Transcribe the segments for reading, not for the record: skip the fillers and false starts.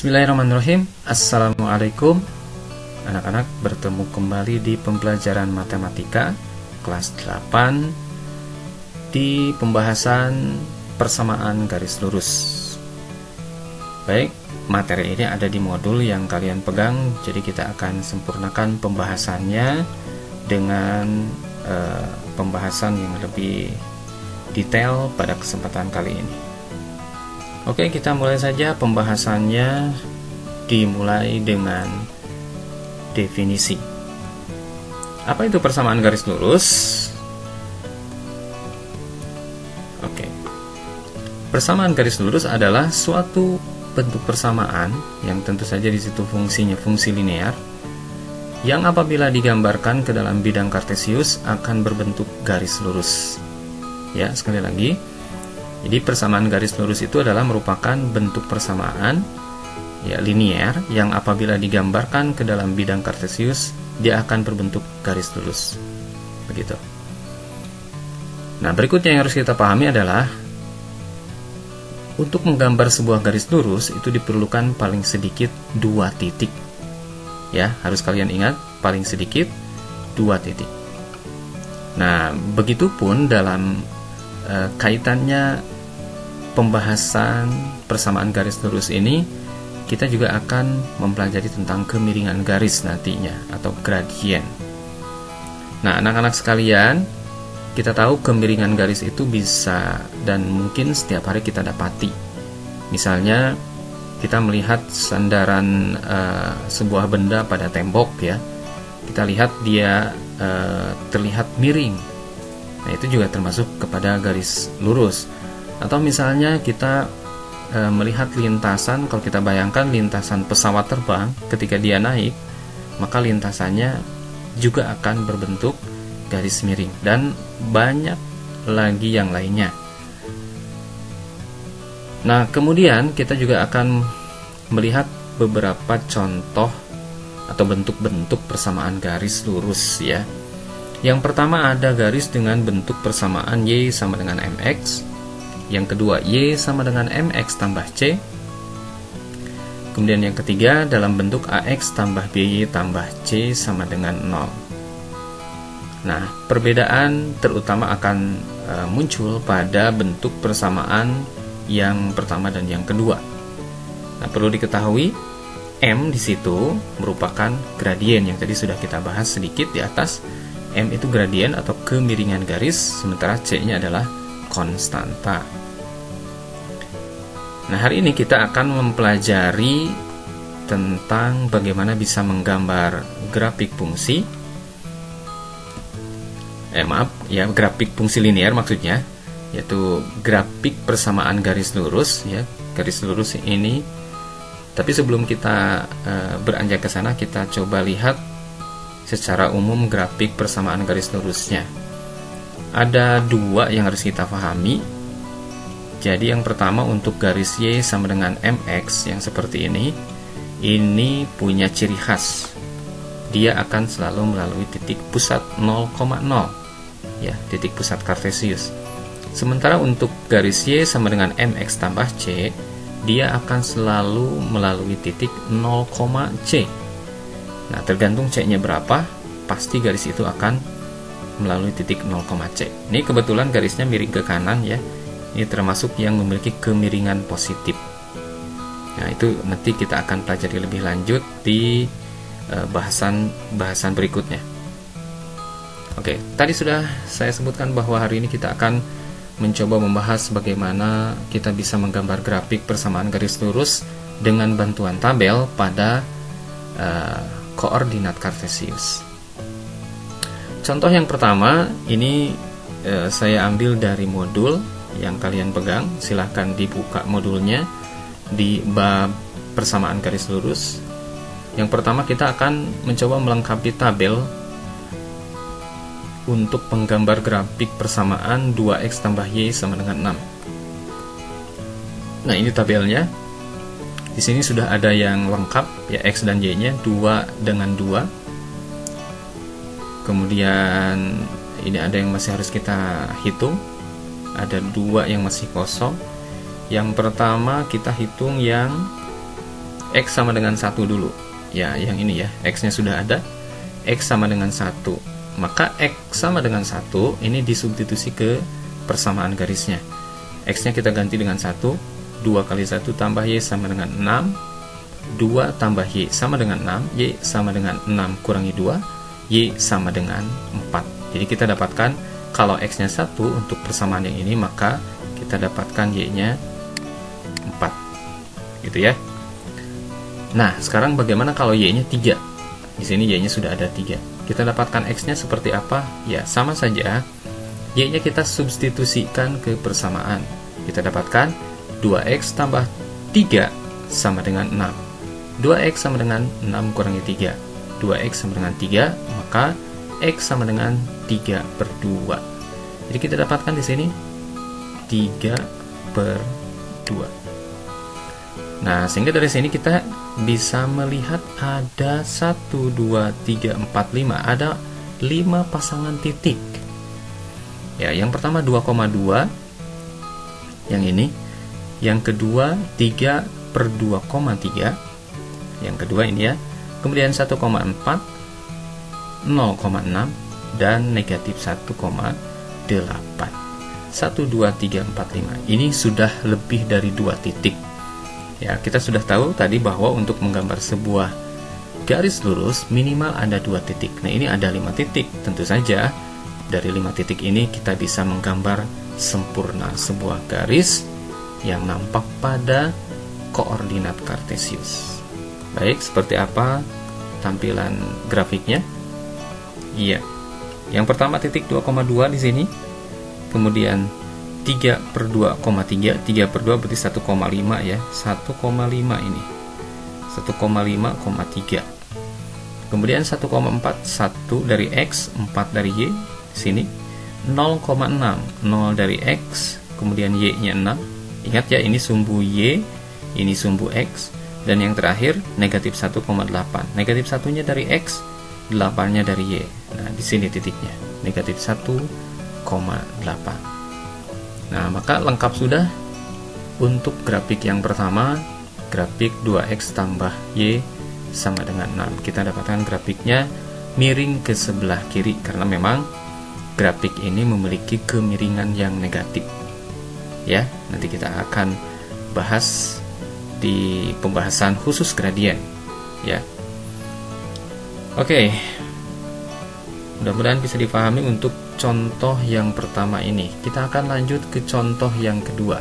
Bismillahirrahmanirrahim. Assalamualaikum anak-anak, bertemu kembali di pembelajaran matematika kelas 8 di pembahasan persamaan garis lurus. Baik, materi ini ada di modul yang kalian pegang, jadi kita akan sempurnakan pembahasannya dengan pembahasan yang lebih detail pada kesempatan kali ini. Oke, kita mulai saja pembahasannya, dimulai dengan definisi. Apa itu persamaan garis lurus? Oke. Persamaan garis lurus adalah suatu bentuk persamaan yang tentu saja di situ fungsinya fungsi linear yang apabila digambarkan ke dalam bidang kartesius akan berbentuk garis lurus. Ya, sekali lagi. Jadi persamaan garis lurus itu adalah merupakan bentuk persamaan ya linear yang apabila digambarkan ke dalam bidang kartesius dia akan berbentuk garis lurus. Begitu. Nah, berikutnya yang harus kita pahami adalah untuk menggambar sebuah garis lurus itu diperlukan paling sedikit 2 titik. Ya, harus kalian ingat paling sedikit 2 titik. Nah, begitupun dalam kaitannya pembahasan persamaan garis lurus ini, kita juga akan mempelajari tentang kemiringan garis nantinya atau gradien. Nah, anak-anak sekalian, kita tahu kemiringan garis itu bisa dan mungkin setiap hari kita dapati. Misalnya kita melihat sandaran sebuah benda pada tembok ya, kita lihat dia terlihat miring. Nah, itu juga termasuk kepada garis lurus. Atau misalnya kita melihat lintasan, kalau kita bayangkan lintasan pesawat terbang ketika dia naik, maka lintasannya juga akan berbentuk garis miring, dan banyak lagi yang lainnya. Nah, kemudian kita juga akan melihat beberapa contoh atau bentuk-bentuk persamaan garis lurus ya. Yang pertama ada garis dengan bentuk persamaan Y sama dengan MX. Yang kedua, Y sama dengan MX tambah C. Kemudian yang ketiga, dalam bentuk AX tambah BY tambah C sama dengan 0. Nah, perbedaan terutama akan muncul pada bentuk persamaan yang pertama dan yang kedua. Nah, perlu diketahui, M di situ merupakan gradien yang tadi sudah kita bahas sedikit di atas. M itu gradien atau kemiringan garis, sementara C-nya adalah konstanta. Nah, hari ini kita akan mempelajari tentang bagaimana bisa menggambar grafik fungsi. Grafik fungsi linear maksudnya, yaitu grafik persamaan garis lurus ya, garis lurus ini. Tapi sebelum kita beranjak ke sana, kita coba lihat secara umum grafik persamaan garis lurusnya. Ada 2 yang harus kita pahami. Jadi yang pertama untuk garis Y sama dengan MX yang seperti ini punya ciri khas. Dia akan selalu melalui titik pusat 0,0 ya, titik pusat kartesius. Sementara untuk garis Y sama dengan MX tambah C, dia akan selalu melalui titik 0,C. Nah, tergantung C-nya berapa, pasti garis itu akan melalui titik 0,C. Ini kebetulan garisnya miring ke kanan ya. Ini termasuk yang memiliki kemiringan positif. Nah, itu nanti kita akan pelajari lebih lanjut di bahasan berikutnya. Oke, tadi sudah saya sebutkan bahwa hari ini kita akan mencoba membahas bagaimana kita bisa menggambar grafik persamaan garis lurus dengan bantuan tabel pada koordinat kartesius. Contoh yang pertama ini saya ambil dari modul yang kalian pegang. Silahkan dibuka modulnya di bab persamaan garis lurus. Yang pertama kita akan mencoba melengkapi tabel untuk menggambar grafik persamaan 2x tambah y sama dengan 6. Nah, ini tabelnya. Di sini sudah ada yang lengkap ya, x dan y-nya 2 dengan 2. Kemudian ini ada yang masih harus kita hitung, ada 2 yang masih kosong. Yang pertama kita hitung yang X sama dengan 1 dulu. Ya, yang ini ya, X-nya sudah ada. X sama dengan 1. Maka X sama dengan 1 ini disubstitusi ke persamaan garisnya. X-nya kita ganti dengan 1. 2 kali 1 tambah Y sama dengan 6. 2 tambah Y sama dengan 6. Y sama dengan 6 kurangi 2. Y sama dengan 4. Jadi kita dapatkan kalau X-nya 1 untuk persamaan yang ini, maka kita dapatkan Y-nya 4. Gitu ya. Nah, sekarang bagaimana kalau Y-nya 3? Di sini Y-nya sudah ada 3. Kita dapatkan X-nya seperti apa? Ya, sama saja. Y-nya kita substitusikan ke persamaan. Kita dapatkan 2X tambah 3 sama dengan 6. 2X sama dengan 6 kurangi 3. 2X sama dengan 3, maka X sama dengan 3/2. Jadi kita dapatkan di sini 3/2. Nah, sehingga dari sini kita bisa melihat ada 1, 2, 3, 4, 5. Ada 5 pasangan titik. Ya, yang pertama 2,2. Yang ini. Yang kedua 3/2,3. Yang kedua ini ya. Kemudian 1,4, 0,6, dan negatif 1,8. 1, 2, 3, 4, 5. Ini sudah lebih dari 2 titik. Ya, kita sudah tahu tadi bahwa untuk menggambar sebuah garis lurus minimal ada 2 titik. Nah, ini ada 5 titik. Tentu saja dari 5 titik ini kita bisa menggambar sempurna sebuah garis yang nampak pada koordinat kartesius. Baik, seperti apa tampilan grafiknya? Iya. Yang pertama titik 2,2 di sini. Kemudian 3/2,3. 3/2 berarti 1,5 ya. 1,5 ini. 1,5,3. Kemudian 1,4, 1 dari X, 4 dari Y di sini. 0,6, 0 dari X, kemudian Y-nya 6. Ingat ya, ini sumbu Y, ini sumbu X, dan yang terakhir negatif 1,8. Negatif 1-nya dari X, 8-nya dari Y. Nah, di sini titiknya, negatif 1,8. Nah, maka lengkap sudah untuk grafik yang pertama, grafik 2X tambah Y sama dengan 6. Kita dapatkan grafiknya miring ke sebelah kiri, karena memang grafik ini memiliki kemiringan yang negatif. Ya, nanti kita akan bahas di pembahasan khusus gradien. Ya. Oke. Mudah-mudahan bisa dipahami untuk contoh yang pertama ini. Kita akan lanjut ke contoh yang kedua.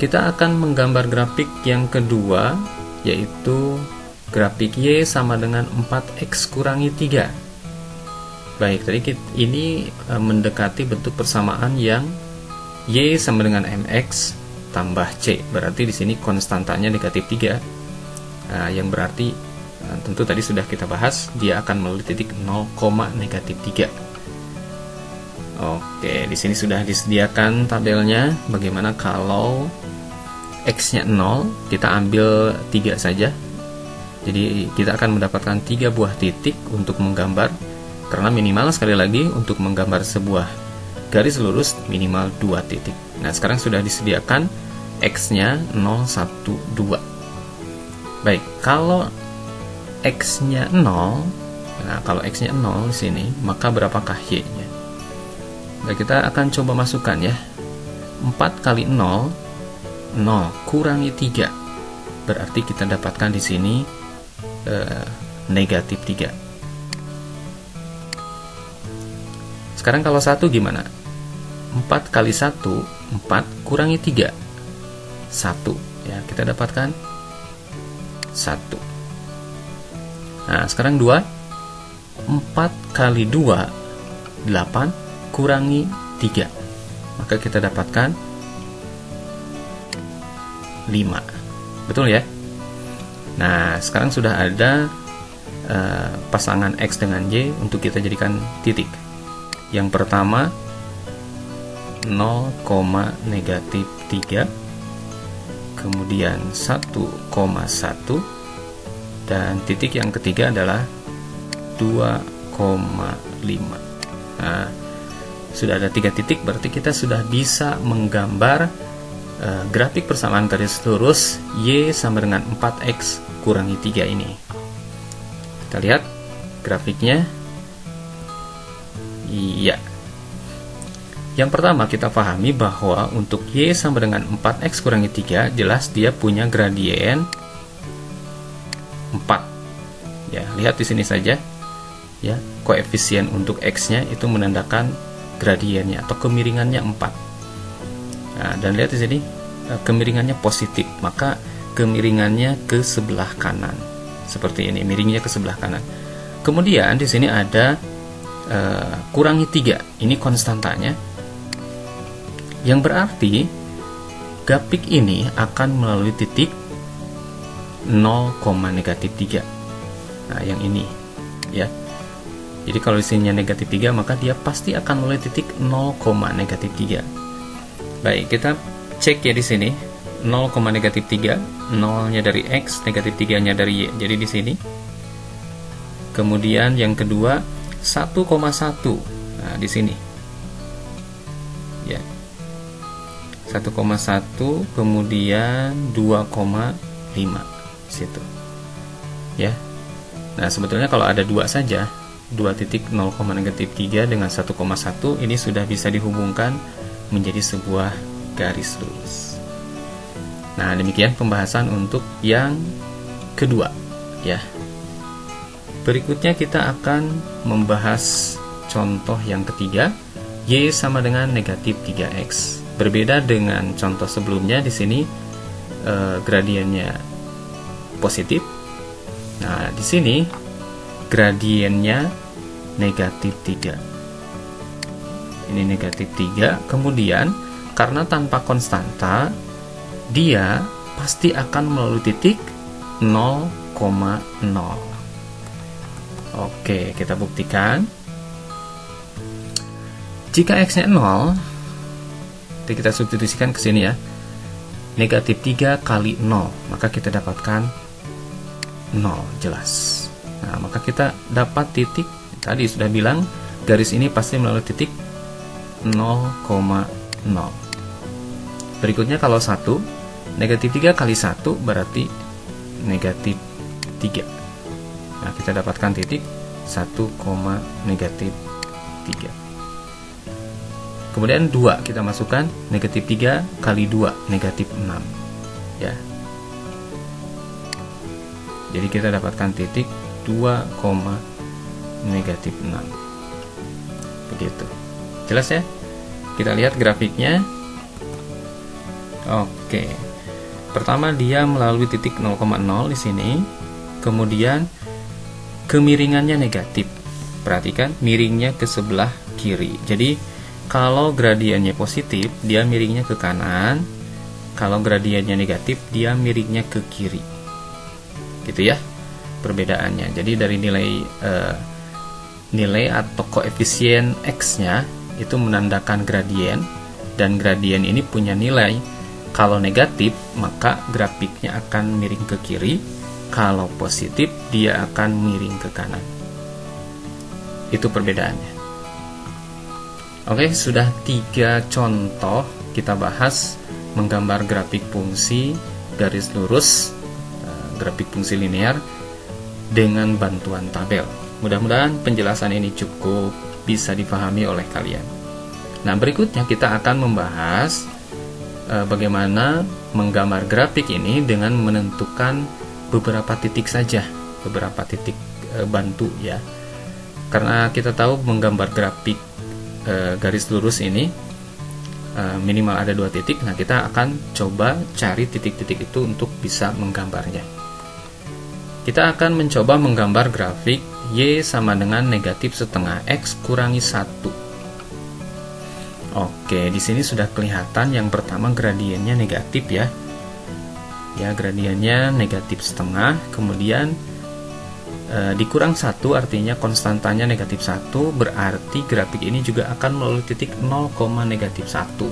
Kita akan menggambar grafik yang kedua, yaitu grafik Y sama dengan 4X kurangi 3. Baik, tadi ini mendekati bentuk persamaan yang Y sama dengan MX tambah C. Berarti di sini konstantanya negatif 3. Nah, yang berarti tentu tadi sudah kita bahas, dia akan melalui titik 0,-3. Oke, di sini sudah disediakan tabelnya. Bagaimana kalau X-nya 0, kita ambil 3 saja. Jadi kita akan mendapatkan 3 buah titik untuk menggambar. Karena minimal, sekali lagi, untuk menggambar sebuah garis lurus minimal 2 titik. Nah, sekarang sudah disediakan X-nya 0, 1, 2. Baik, kalau X-nya 0, nah kalau X-nya 0 di sini, maka berapakah Y-nya? Nah, kita akan coba masukkan ya. 4 kali 0, 0 kurangi 3. Berarti kita dapatkan di sini negatif 3. Sekarang kalau 1 gimana? 4 kali 1, 4 kurangi 3. 1. Ya, kita dapatkan 1. Nah, sekarang 2. 4 kali 2, 8 kurangi 3. Maka kita dapatkan 5. Betul ya? Nah, sekarang sudah ada pasangan X dengan Y untuk kita jadikan titik. Yang pertama 0,-3, kemudian 1,1, dan titik yang ketiga adalah 2,5. Nah, sudah ada 3 titik, berarti kita sudah bisa menggambar grafik persamaan garis lurus Y sama dengan 4X kurangi 3 ini. Kita lihat grafiknya. Iya. Yang pertama kita pahami bahwa untuk Y sama dengan 4X kurangi 3, jelas dia punya gradien 4. Ya, lihat di sini saja. Ya, koefisien untuk X-nya itu menandakan gradiennya atau kemiringannya 4. Nah, dan lihat di sini kemiringannya positif, maka kemiringannya ke sebelah kanan. Seperti ini, miringnya ke sebelah kanan. Kemudian di sini ada kurangi 3, ini konstantanya. Yang berarti grafik ini akan melalui titik 0,-3. Nah, yang ini ya. Jadi kalau di sini negatif 3, maka dia pasti akan melalui titik 0,-3. Baik, kita cek ya di sini 0,-3, 0-nya dari X, negatif 3-nya dari Y. Jadi di sini. Kemudian yang kedua 1,1. Nah, di sini. Ya. 1,1, kemudian 2,5 situ. Ya. Nah, sebetulnya kalau ada 2 saja, 2 titik 0,-3 dengan 1,1 ini sudah bisa dihubungkan menjadi sebuah garis lurus. Nah, demikian pembahasan untuk yang kedua ya. Berikutnya kita akan membahas contoh yang ketiga, Y sama dengan negatif 3X. Berbeda dengan contoh sebelumnya, di sini gradiennya positif. Nah, di sini gradiennya negatif 3. Ini negatif 3. Kemudian karena tanpa konstanta, dia pasti akan melalui titik 0,0. Oke, kita buktikan. Jika X-nya 0, kita substitusikan ke sini ya. Negatif 3 kali 0, maka kita dapatkan 0, jelas. Nah, maka kita dapat titik, tadi sudah bilang, garis ini pasti melalui titik 0,0. Berikutnya kalau 1, negatif 3 kali 1 berarti negatif 3. Nah, kita dapatkan titik 1,-3. Kemudian 2 kita masukkan, negatif 3 kali 2 negatif 6 ya. Jadi kita dapatkan titik 2,-6. Begitu. Jelas ya? Kita lihat grafiknya. Oke. Pertama dia melalui titik 0,0 di sini. Kemudian kemiringannya negatif. Perhatikan miringnya ke sebelah kiri. Jadi kalau gradiennya positif, dia miringnya ke kanan. Kalau gradiennya negatif, dia miringnya ke kiri. Gitu ya perbedaannya. Jadi dari nilai atau koefisien X-nya itu menandakan gradien, dan gradien ini punya nilai. Kalau negatif, maka grafiknya akan miring ke kiri. Kalau positif, dia akan miring ke kanan. Itu perbedaannya. Oke, sudah 3 contoh kita bahas menggambar grafik fungsi garis lurus, grafik fungsi linear dengan bantuan tabel. Mudah-mudahan penjelasan ini cukup bisa dipahami oleh kalian. Nah, berikutnya kita akan membahas bagaimana menggambar grafik ini dengan menentukan beberapa titik saja, beberapa titik bantu ya. Karena kita tahu menggambar grafik garis lurus ini minimal ada 2 titik. Nah, kita akan coba cari titik-titik itu untuk bisa menggambarnya. Kita akan mencoba menggambar grafik Y sama dengan negatif setengah X kurangi 1. Oke, di sini sudah kelihatan yang pertama gradiennya negatif ya. Ya, gradiennya negatif setengah, kemudian dikurang 1 artinya konstantanya negatif 1, berarti grafik ini juga akan melalui titik 0,-1.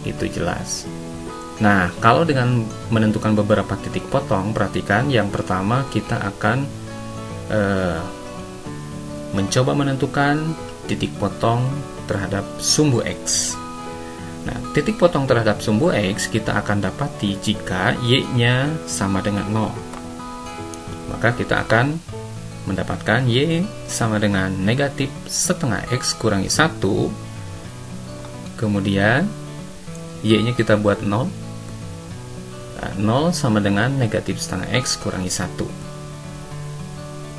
Itu jelas. Nah, kalau dengan menentukan beberapa titik potong, perhatikan yang pertama kita akan mencoba menentukan titik potong terhadap sumbu X. Nah, titik potong terhadap sumbu X kita akan dapati jika Y-nya sama dengan 0. Maka kita akan mendapatkan Y sama dengan negatif setengah X kurangi 1. Kemudian Y-nya kita buat 0. Nah, 0 sama dengan negatif setengah X kurangi 1.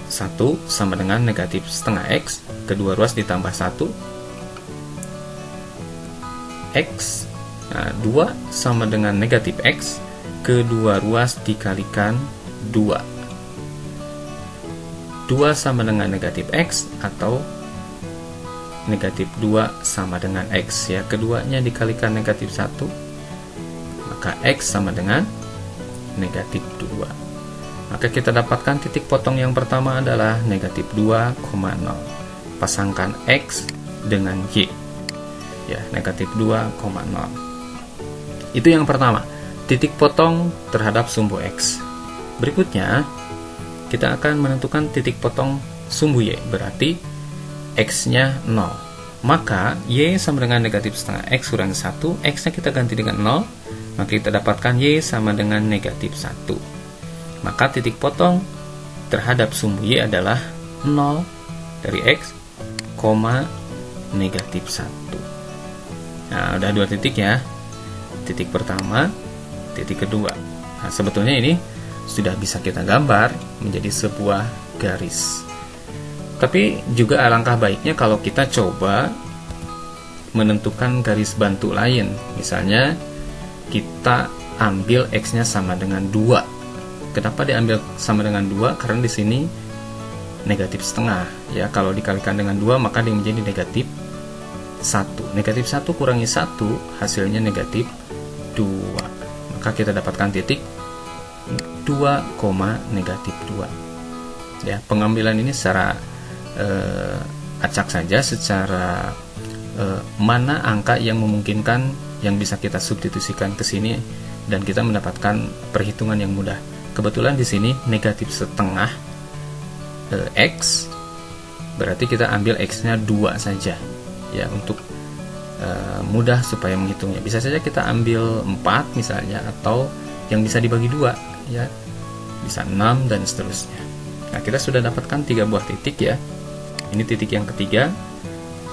1 sama dengan negatif setengah X, kedua ruas ditambah 1. X. Nah, 2 sama dengan negatif X, kedua ruas dikalikan 2. 2 sama dengan negatif X atau negatif 2 sama dengan X ya. Keduanya dikalikan negatif 1, maka X sama dengan negatif 2. Maka kita dapatkan titik potong yang pertama adalah negatif 2,0. Pasangkan X dengan Y ya, negatif 2,0. Itu yang pertama, titik potong terhadap sumbu X. Berikutnya kita akan menentukan titik potong sumbu Y, berarti X-nya 0. Maka Y sama dengan negatif setengah X kurangi 1, X-nya kita ganti dengan 0, maka kita dapatkan Y sama dengan negatif 1. Maka titik potong terhadap sumbu Y adalah 0 dari X, negatif 1. Nah, udah 2 titik ya. Titik pertama, titik kedua. Nah, sebetulnya ini sudah bisa kita gambar menjadi sebuah garis. Tapi juga alangkah baiknya kalau kita coba menentukan garis bantu lain. Misalnya kita ambil X-nya sama dengan 2. Kenapa diambil sama dengan 2? Karena di sini negatif setengah ya. Kalau dikalikan dengan 2 maka dia menjadi negatif 1. Negatif 1 kurangi 1 hasilnya negatif 2. Maka kita dapatkan titik 2, negatif 2 ya. Pengambilan ini secara acak saja, secara mana angka yang memungkinkan yang bisa kita substitusikan ke sini dan kita mendapatkan perhitungan yang mudah. Kebetulan di sini negatif setengah X, berarti kita ambil X-nya 2 saja ya, untuk mudah supaya menghitungnya. Bisa saja kita ambil 4 misalnya, atau yang bisa dibagi 2 ya, bisa 6 dan seterusnya. Nah, kita sudah dapatkan 3 buah titik ya. Ini titik yang ketiga.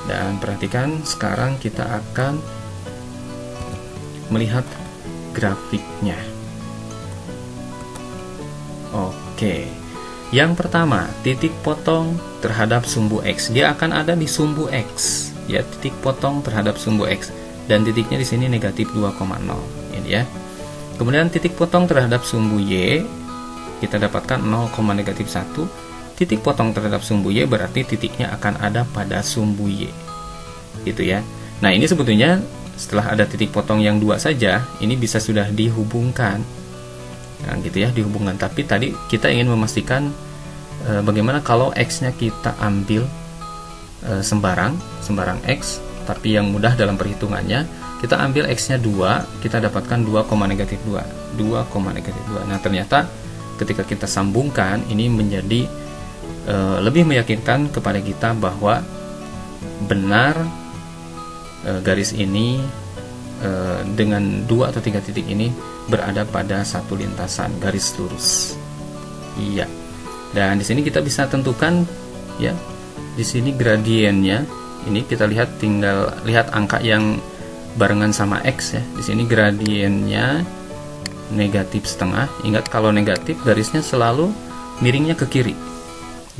Dan perhatikan, sekarang kita akan melihat grafiknya. Oke. Yang pertama, titik potong terhadap sumbu X. Dia akan ada di sumbu X ya, titik potong terhadap sumbu X, dan titiknya di sini negatif 2,0 ini ya. Kemudian titik potong terhadap sumbu Y kita dapatkan 0, negatif 1. Titik potong terhadap sumbu Y berarti titiknya akan ada pada sumbu Y, gitu ya. Nah, ini sebetulnya setelah ada titik potong yang 2 saja, ini bisa sudah dihubungkan, nah, gitu ya, dihubungkan. Tapi tadi kita ingin memastikan bagaimana kalau X-nya kita ambil sembarang X, tapi yang mudah dalam perhitungannya kita ambil X-nya 2, kita dapatkan 2, negatif 2. Nah, ternyata ketika kita sambungkan, ini menjadi lebih meyakinkan kepada kita bahwa benar garis ini dengan 2 atau 3 titik ini berada pada satu lintasan garis lurus. Iya. Dan di sini kita bisa tentukan ya. Di sini gradiennya, ini kita lihat, tinggal lihat angka yang barengan sama X ya. Di sini gradiennya negatif setengah. Ingat, kalau negatif garisnya selalu miringnya ke kiri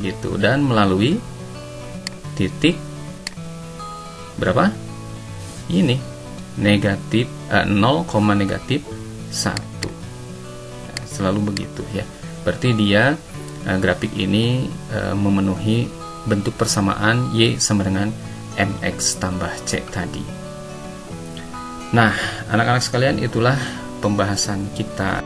gitu, dan melalui titik berapa? Ini negatif 0, negatif 1. Nah, selalu begitu ya. Berarti dia grafik ini memenuhi bentuk persamaan Y sama dengan MX tambah C tadi. Nah, anak-anak sekalian, itulah pembahasan kita.